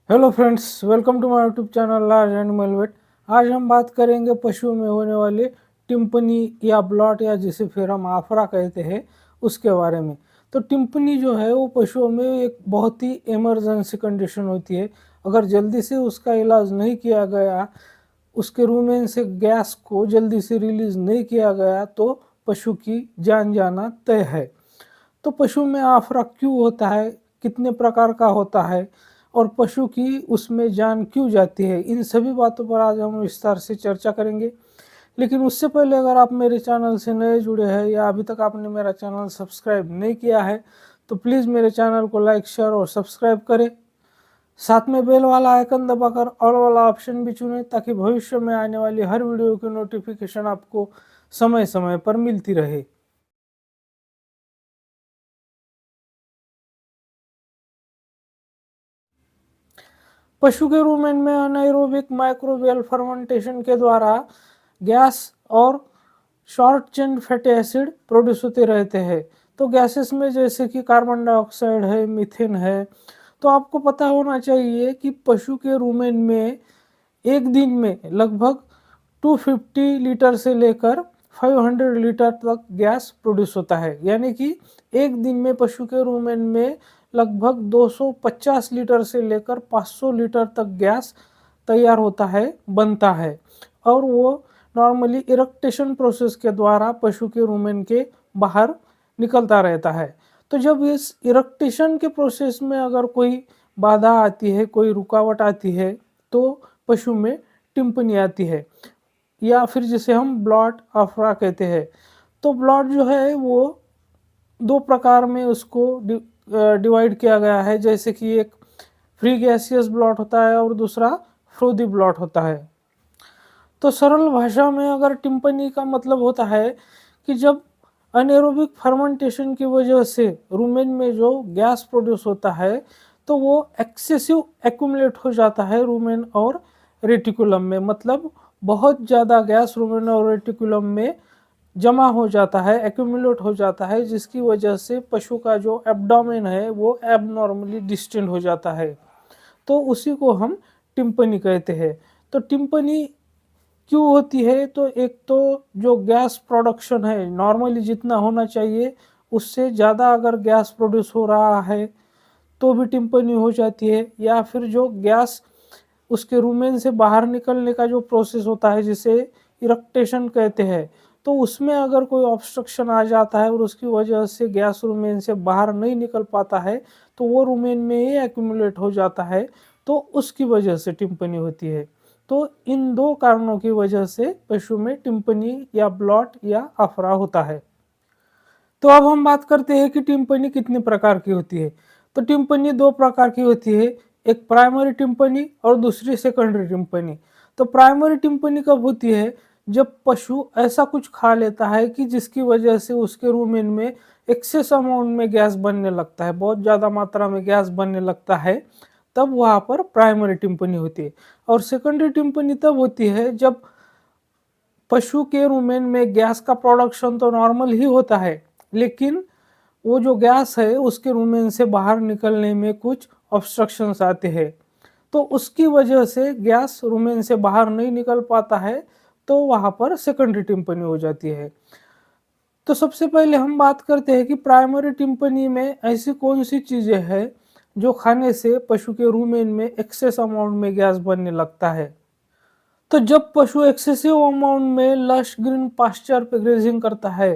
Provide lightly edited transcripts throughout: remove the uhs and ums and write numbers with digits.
Hello friends, welcome to my YouTube channel large animal vet. आज हम बात करेंगे पशुओं में होने वाले टिम्पनी या ब्लॉट या जिसे फिर हम आफरा कहते हैं उसके बारे में। तो टिम्पनी जो है वो पशुओं में एक बहुत ही इमरजेंसी कंडीशन होती है। अगर जल्दी से उसका इलाज नहीं किया गया, उसके रूमेन से गैस को जल्दी से रिलीज नहीं किया गया तो पशु की जान जाना तय है। तो पशु में आफरा क्यों होता है, कितने प्रकार का होता है और पशु की उसमें जान क्यों जाती है, इन सभी बातों पर आज हम विस्तार से चर्चा करेंगे। लेकिन उससे पहले अगर आप मेरे चैनल से नए जुड़े हैं या अभी तक आपने मेरा चैनल सब्सक्राइब नहीं किया है तो प्लीज़ मेरे चैनल को लाइक, शेयर और सब्सक्राइब करें। साथ में बेल वाला आइकन दबाकर ऑल वाला ऑप्शन भी चुनें ताकि भविष्य में आने वाली हर वीडियो की नोटिफिकेशन आपको समय समय पर मिलती रहे। पशु के रूमेन में अनाएरोबिक माइक्रोबियल फर्मेंटेशन के द्वारा गैस और short chain fatty acid produce होते रहते हैं। तो गैसेस में जैसे कि कार्बन डाइऑक्साइड है, मीथेन है। तो आपको पता होना चाहिए कि पशु के रूमेन में एक दिन में लगभग 250 लीटर से लेकर 500 लीटर तक गैस प्रोड्यूस होता है। यानी कि एक दिन में पशु के रूमेन में लगभग 250 लीटर से लेकर 500 लीटर तक गैस तैयार होता है, बनता है। और वो नॉर्मली इरेक्टेशन प्रोसेस के द्वारा पशु के रूमेन के बाहर निकलता रहता है। तो जब इस इरेक्टेशन के प्रोसेस में अगर कोई बाधा आती है, कोई रुकावट आती है तो पशु में टिम्पनी आती है या फिर जिसे हम ब्लॉट अफरा कहते हैं। तो ब्लॉट जो है वो दो प्रकार में उसको डिवाइड किया गया है, जैसे कि एक फ्री गैसियस ब्लॉट होता है और दूसरा फ्रोदी ब्लॉट होता है। तो सरल भाषा में अगर टिम्पनी का मतलब होता है कि जब अनेरोबिक फर्मेंटेशन की वजह से रूमेन में जो गैस प्रोड्यूस होता है तो वो एक्सेसिव एक्यूमुलेट हो जाता है रूमेन और रेटिकुलम में। मतलब बहुत ज़्यादा गैस रूमेन और रेटिकुलम में जमा हो जाता है, एक्यूमुलेट हो जाता है, जिसकी वजह से पशु का जो एब्डोमेन है वो एबनॉर्मली डिस्टेंड हो जाता है। तो उसी को हम टिम्पनी कहते हैं। तो टिम्पनी क्यों होती है? तो एक तो जो गैस प्रोडक्शन है नॉर्मली जितना होना चाहिए उससे ज़्यादा अगर गैस प्रोड्यूस हो रहा है तो भी टिम्पनी हो जाती है। या फिर जो गैस उसके रूमेन से बाहर निकलने का जो प्रोसेस होता है जिसे इरेक्टेशन कहते हैं, तो उसमें अगर कोई ऑब्स्ट्रक्शन आ जाता है और उसकी वजह से गैस रूमेन से बाहर नहीं निकल पाता है तो वो रूमेन में ही एक्यूमुलेट हो जाता है, तो उसकी वजह से टिम्पनी होती है। तो इन दो कारणों की वजह से पशु में टिम्पनी या ब्लॉट या अफरा होता है। तो अब हम बात करते हैं कि टिम्पनी कितने प्रकार की होती है। तो टिम्पनी दो प्रकार की होती है, एक प्राइमरी टिम्पनी और दूसरी सेकेंडरी टिम्पनी। तो प्राइमरी टिम्पनी कब होती है? जब पशु ऐसा कुछ खा लेता है कि जिसकी वजह से उसके रूमेन में एक्सेस अमाउंट में गैस बनने लगता है, बहुत ज़्यादा मात्रा में गैस बनने लगता है, तब वहाँ पर प्राइमरी टिम्पनी होती है। और सेकेंडरी टिम्पनी तब होती है जब पशु के रूमेन में गैस का प्रोडक्शन तो नॉर्मल ही होता है, लेकिन वो जो गैस है उसके रूमेन से बाहर निकलने में कुछ ऑब्स्ट्रक्शंस आते हैं, तो उसकी वजह से गैस रूमेन से बाहर नहीं निकल पाता है, तो वहाँ पर सेकेंडरी टिम्पनी हो जाती है। तो सबसे पहले हम बात करते हैं कि प्राइमरी टिम्पनी में ऐसी कौन सी चीज़ें हैं जो खाने से पशु के रूमेन में एक्सेस अमाउंट में गैस बनने लगता है। तो जब पशु एक्सेसिव अमाउंट में लश ग्रीन पास्चर पे ग्रेजिंग करता है,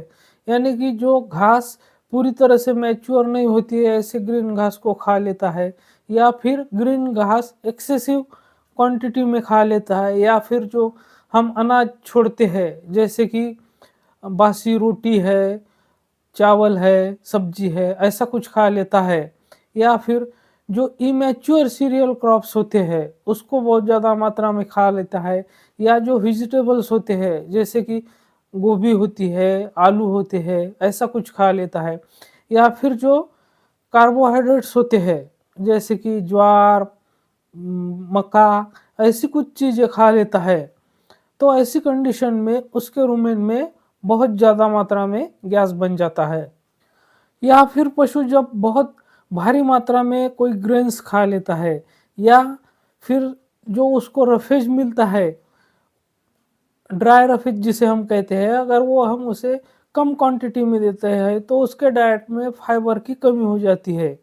यानी कि जो घास पूरी तरह से मैच्योर नहीं होती है ऐसे ग्रीन घास को खा लेता है, या फिर ग्रीन घास एक्सेसिव क्वांटिटी में खा लेता है, या फिर जो हम अनाज छोड़ते हैं जैसे कि बासी रोटी है, चावल है, सब्जी है, ऐसा कुछ खा लेता है, या फिर जो इमैच्योर सीरियल क्रॉप्स होते हैं उसको बहुत ज़्यादा मात्रा में खा लेता है, या जो वेजिटेबल्स होते हैं जैसे कि गोभी होती है, आलू होते हैं, ऐसा कुछ खा लेता है, या फिर जो कार्बोहाइड्रेट्स होते हैं जैसे कि ज्वार, मक्का, ऐसी कुछ चीज़ें खा लेता है। तो ऐसी कंडीशन में उसके रूमेन में बहुत ज़्यादा मात्रा में गैस बन जाता है। या फिर पशु जब बहुत भारी मात्रा में कोई ग्रेन्स खा लेता है, या फिर जो उसको रफेज मिलता है, ड्राई रफेज जिसे हम कहते हैं, अगर वो हम उसे कम क्वांटिटी में देते हैं तो उसके डाइट में फाइबर की कमी हो जाती है,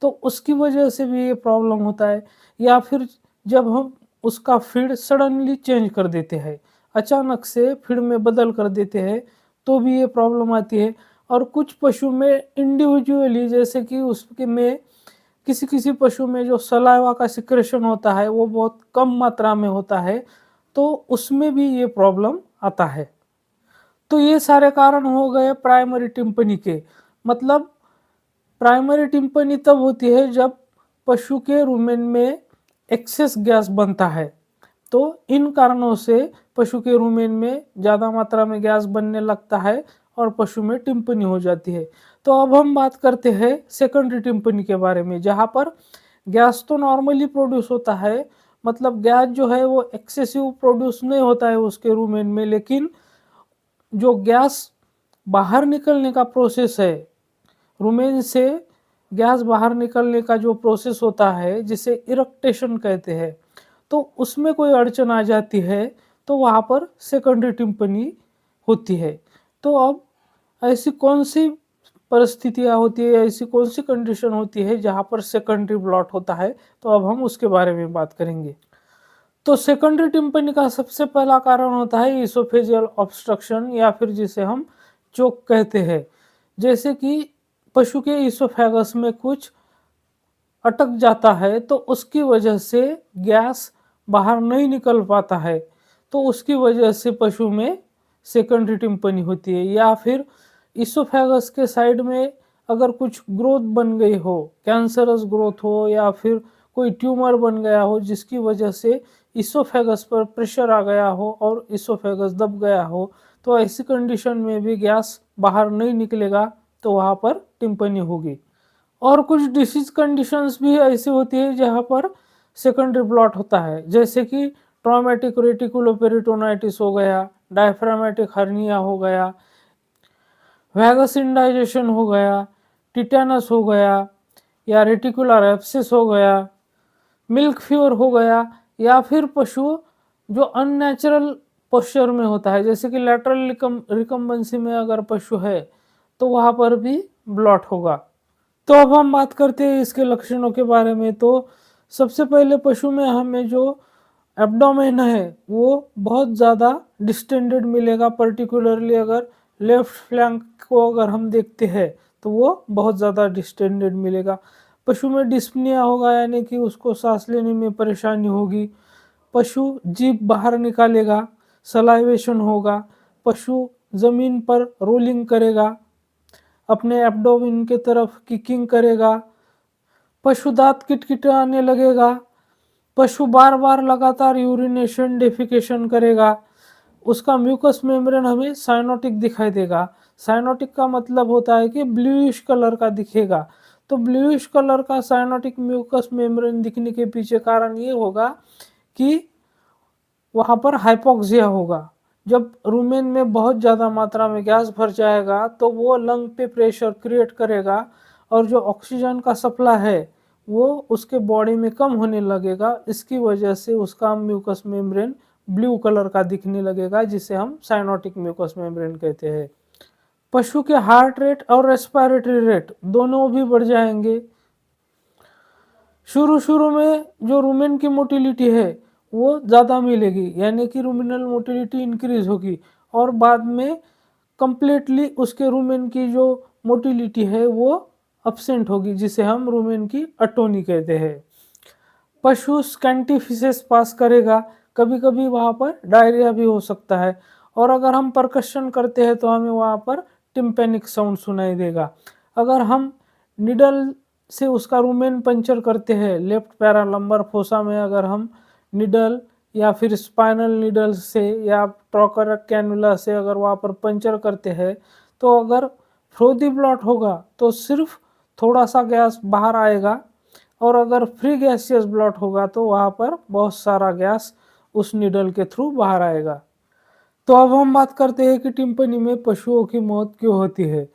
तो उसकी वजह से भी ये प्रॉब्लम होता है। या फिर जब हम उसका फीड सडनली चेंज कर देते हैं, अचानक से फीड में बदल कर देते हैं, तो भी ये प्रॉब्लम आती है। और कुछ पशु में इंडिविजुअली, जैसे कि उसके में किसी किसी पशु में जो सलाइवा का सिक्रेशन होता है वो बहुत कम मात्रा में होता है, तो उसमें भी ये प्रॉब्लम आता है। तो ये सारे कारण हो गए प्राइमरी टिम्पनी के। मतलब प्राइमरी टिम्पनी तब होती है जब पशु के रुमेन में एक्सेस गैस बनता है। तो इन कारणों से पशु के रुमेन में ज़्यादा मात्रा में गैस बनने लगता है और पशु में टिम्पनी हो जाती है। तो अब हम बात करते हैं सेकेंडरी टिम्पनी के बारे में, जहाँ पर गैस तो नॉर्मली प्रोड्यूस होता है, मतलब गैस जो है वो एक्सेसिव प्रोड्यूस नहीं होता है उसके रुमेन में, लेकिन जो गैस बाहर निकलने का प्रोसेस है, रुमेन से गैस बाहर निकलने का जो प्रोसेस होता है जिसे इरेक्टेशन कहते हैं, तो उसमें कोई अड़चन आ जाती है तो वहाँ पर सेकेंडरी टिम्पनी होती है। तो अब ऐसी कौन सी परिस्थितियाँ होती है, ऐसी कौन सी कंडीशन होती है जहाँ पर सेकेंडरी ब्लॉट होता है, तो अब हम उसके बारे में बात करेंगे। तो सेकेंडरी टिम्पनी का सबसे पहला कारण होता है इसोफेजियल ऑब्स्ट्रक्शन, या फिर जिसे हम चोक कहते हैं। जैसे कि पशु के इसोफेगस में कुछ अटक जाता है तो उसकी वजह से गैस बाहर नहीं निकल पाता है, तो उसकी वजह से पशु में सेकेंडरी टिम्पनी होती है। या फिर इसोफेगस के साइड में अगर कुछ ग्रोथ बन गई हो, कैंसरस ग्रोथ हो, या फिर कोई ट्यूमर बन गया हो जिसकी वजह से इसोफेगस पर प्रेशर आ गया हो और इसोफेगस दब गया हो, तो ऐसी कंडीशन में भी गैस बाहर नहीं निकलेगा, तो वहाँ पर टिम्पनी होगी। और कुछ डिसीज कंडीशंस भी ऐसी होती है जहाँ पर सेकेंडरी ब्लॉट होता है, जैसे कि ट्रॉमेटिक रेटिकुलोपेरिटोनाइटिस हो गया, डायफ्रामेटिक हर्निया हो गया, वैगस इंडाइजेशन हो गया, टिटेनस हो गया, या रेटिकुलर एब्सिस हो गया, मिल्क फीवर हो गया, या फिर पशु जो अननेचुरल पोस्चर में होता है, जैसे कि लैटरल रिकम्बेंसी में अगर पशु है तो वहाँ पर भी ब्लॉट होगा। तो अब हम बात करते हैं इसके लक्षणों के बारे में। तो सबसे पहले पशु में हमें जो एब्डोमेन है वो बहुत ज़्यादा डिस्टेंडेड मिलेगा, पर्टिकुलरली अगर लेफ्ट फ्लैंक को अगर हम देखते हैं तो वो बहुत ज़्यादा डिस्टेंडेड मिलेगा। पशु में डिस्पनिया होगा, यानी कि उसको सांस लेने में परेशानी होगी। पशु जीभ बाहर निकालेगा, सलाइवेशन होगा, पशु ज़मीन पर रोलिंग करेगा, अपने एब्डोमेन के तरफ किकिंग करेगा, पशु दांत किटकिटाने लगेगा, पशु बार बार लगातार यूरिनेशन डेफिकेशन करेगा, उसका म्यूकस मेम्ब्रेन हमें साइनोटिक दिखाई देगा। साइनोटिक का मतलब होता है कि ब्लूइश कलर का दिखेगा। तो ब्लूइश कलर का साइनोटिक म्यूकस मेम्ब्रेन दिखने के पीछे कारण ये होगा कि वहाँ पर हाइपोक्सिया होगा। जब रुमेन में बहुत ज़्यादा मात्रा में गैस भर जाएगा तो वो लंग पे प्रेशर क्रिएट करेगा और जो ऑक्सीजन का सप्लाई है वो उसके बॉडी में कम होने लगेगा। इसकी वजह से उसका म्यूकस मेम्ब्रेन ब्लू कलर का दिखने लगेगा, जिसे हम साइनोटिक म्यूकस मेम्ब्रेन कहते हैं। पशु के हार्ट रेट और रेस्पिरेटरी रेट दोनों भी बढ़ जाएंगे। शुरू में जो रुमेन की मोटिलिटी है वो ज़्यादा मिलेगी, यानी कि रुमिनल मोटिलिटी इंक्रीज होगी, और बाद में कंप्लीटली उसके रुमेन की जो मोटिलिटी है वो अब्सेंट होगी, जिसे हम रुमेन की अटोनी कहते हैं। पशु स्कैंटी फीसेस पास करेगा, कभी कभी वहाँ पर डायरिया भी हो सकता है, और अगर हम परकशन करते हैं तो हमें वहाँ पर टिम्पेनिक साउंड सुनाई देगा। अगर हम निडल से उसका रुमेन पंचर करते हैं, लेफ्ट पैरालंबर फोसा में अगर हम निडल या फिर स्पाइनल निडल से या ट्रॉकर कैनुला से अगर वहाँ पर पंचर करते हैं, तो अगर फ्रोदी ब्लॉट होगा तो सिर्फ थोड़ा सा गैस बाहर आएगा, और अगर फ्री गैसियस ब्लॉट होगा तो वहाँ पर बहुत सारा गैस उस निडल के थ्रू बाहर आएगा। तो अब हम बात करते हैं कि टिम्पनी में पशुओं की मौत क्यों होती है।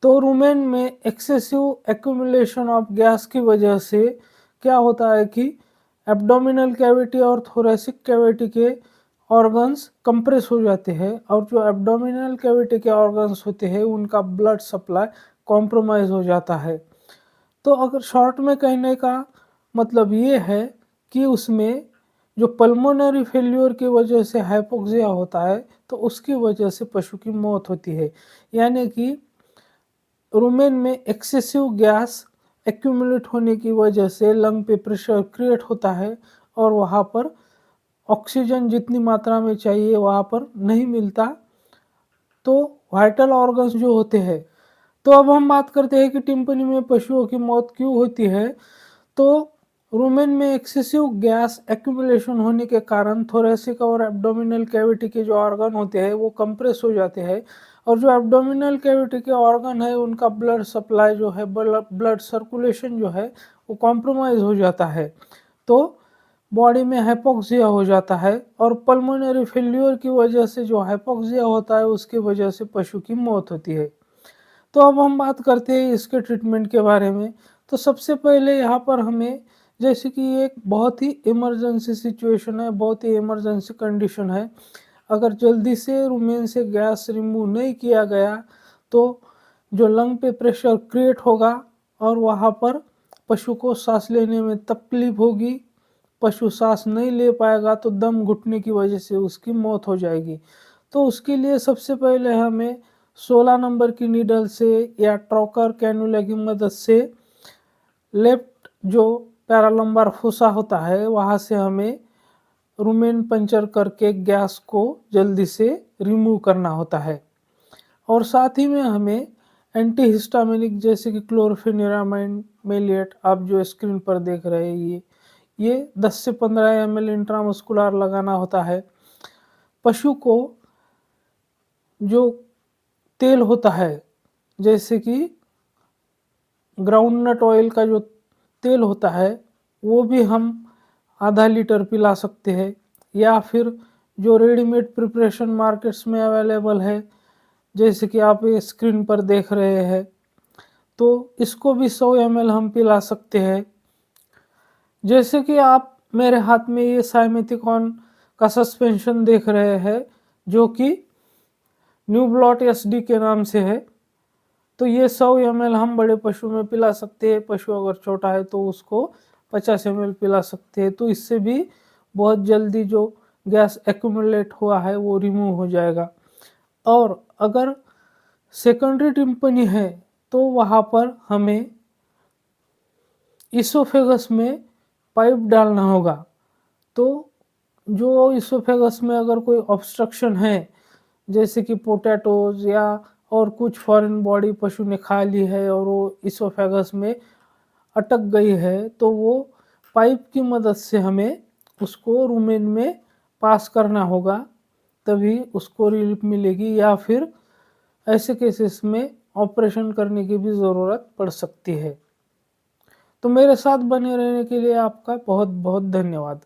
तो रुमेन में एक्सेसिव एक्यूमुलेशन ऑफ गैस की वजह से क्या होता है कि एब्डोमिनल कैविटी और थोरेसिक कैविटी के ऑर्गन्स कंप्रेस हो जाते हैं और जो एब्डोमिनल कैविटी के ऑर्गन्स होते हैं उनका ब्लड सप्लाई कॉम्प्रोमाइज़ हो जाता है। तो अगर शॉर्ट में कहने का मतलब ये है कि उसमें जो पल्मोनरी फेल्योर की वजह से हाइपोक्सिया होता है तो उसकी वजह से पशु की मौत होती है। यानी कि रुमेन में एक्सेसिव गैस एक्यूमुलेट होने की वजह से लंग पे प्रेशर क्रिएट होता है और वहाँ पर ऑक्सीजन जितनी मात्रा में चाहिए वहाँ पर नहीं मिलता, तो वाइटल ऑर्गन्स जो होते हैं। तो अब हम बात करते हैं कि टिम्पनी में पशुओं की मौत क्यों होती है। तो रुमेन में एक्सेसिव गैस एक्यूमुलेशन होने के कारण थोरेसिक और एब्डोमिनल कैविटी के जो ऑर्गन होते हैं वो कंप्रेस हो जाते हैं और जो एब्डोमिनल कैविटी के ऑर्गन है उनका ब्लड सप्लाई जो है, ब्लड सर्कुलेशन जो है वो कॉम्प्रोमाइज़ हो जाता है। तो बॉडी में हाइपोक्सिया हो जाता है और पल्मोनरी फेल्योर की वजह से जो हाइपोक्सिया होता है उसकी वजह से पशु की मौत होती है। तो अब हम बात करते हैं इसके ट्रीटमेंट के बारे में। तो सबसे पहले यहाँ पर हमें, जैसे कि एक बहुत ही इमरजेंसी सिचुएशन है, बहुत ही इमरजेंसी कंडीशन है, अगर जल्दी से रुमेन से गैस रिमूव नहीं किया गया तो जो लंग पे प्रेशर क्रिएट होगा और वहाँ पर पशु को सांस लेने में तकलीफ होगी, पशु सांस नहीं ले पाएगा तो दम घुटने की वजह से उसकी मौत हो जाएगी। तो उसके लिए सबसे पहले हमें 16 नंबर की नीडल से या ट्रॉकर कैनुला की मदद से लेफ्ट जो पैरालंबार फोसा होता है वहाँ से हमें रुमेन पंचर करके गैस को जल्दी से रिमूव करना होता है। और साथ ही में हमें एंटीहिस्टामिनिक जैसे कि क्लोरफेनिरामाइन मेलिएट आप जो स्क्रीन पर देख रहे हैं ये 10 से 15 ml इंट्रामस्कुलर लगाना होता है। पशु को जो तेल होता है जैसे कि ग्राउंडनट ऑयल का जो तेल होता है वो भी हम आधा लीटर पिला सकते हैं, या फिर जो रेडीमेड प्रिपरेशन मार्केट्स में अवेलेबल है जैसे कि आप ये स्क्रीन पर देख रहे हैं, तो इसको भी 100 ml हम पिला सकते हैं। जैसे कि आप मेरे हाथ में ये साइमेथिकॉन का सस्पेंशन देख रहे हैं जो कि न्यू ब्लॉट एसडी के नाम से है। तो ये 100 ml हम बड़े पशु में पिला सकते हैं, पशु अगर छोटा है तो उसको 50 ml पिला सकते हैं। तो इससे भी बहुत जल्दी जो गैस एक्यूमुलेट हुआ है वो रिमूव हो जाएगा। और अगर सेकेंडरी टिम्पनी है तो वहाँ पर हमें इसोफेगस में पाइप डालना होगा। तो जो इसोफेगस में अगर कोई ऑब्स्ट्रक्शन है जैसे कि पोटैटोज या और कुछ फॉरेन बॉडी पशु ने खा ली है और वो इसोफेगस में अटक गई है, तो वो पाइप की मदद से हमें उसको रुमेन में पास करना होगा, तभी उसको रिलीफ मिलेगी, या फिर ऐसे केसेस में ऑपरेशन करने की भी ज़रूरत पड़ सकती है। तो मेरे साथ बने रहने के लिए आपका बहुत बहुत धन्यवाद।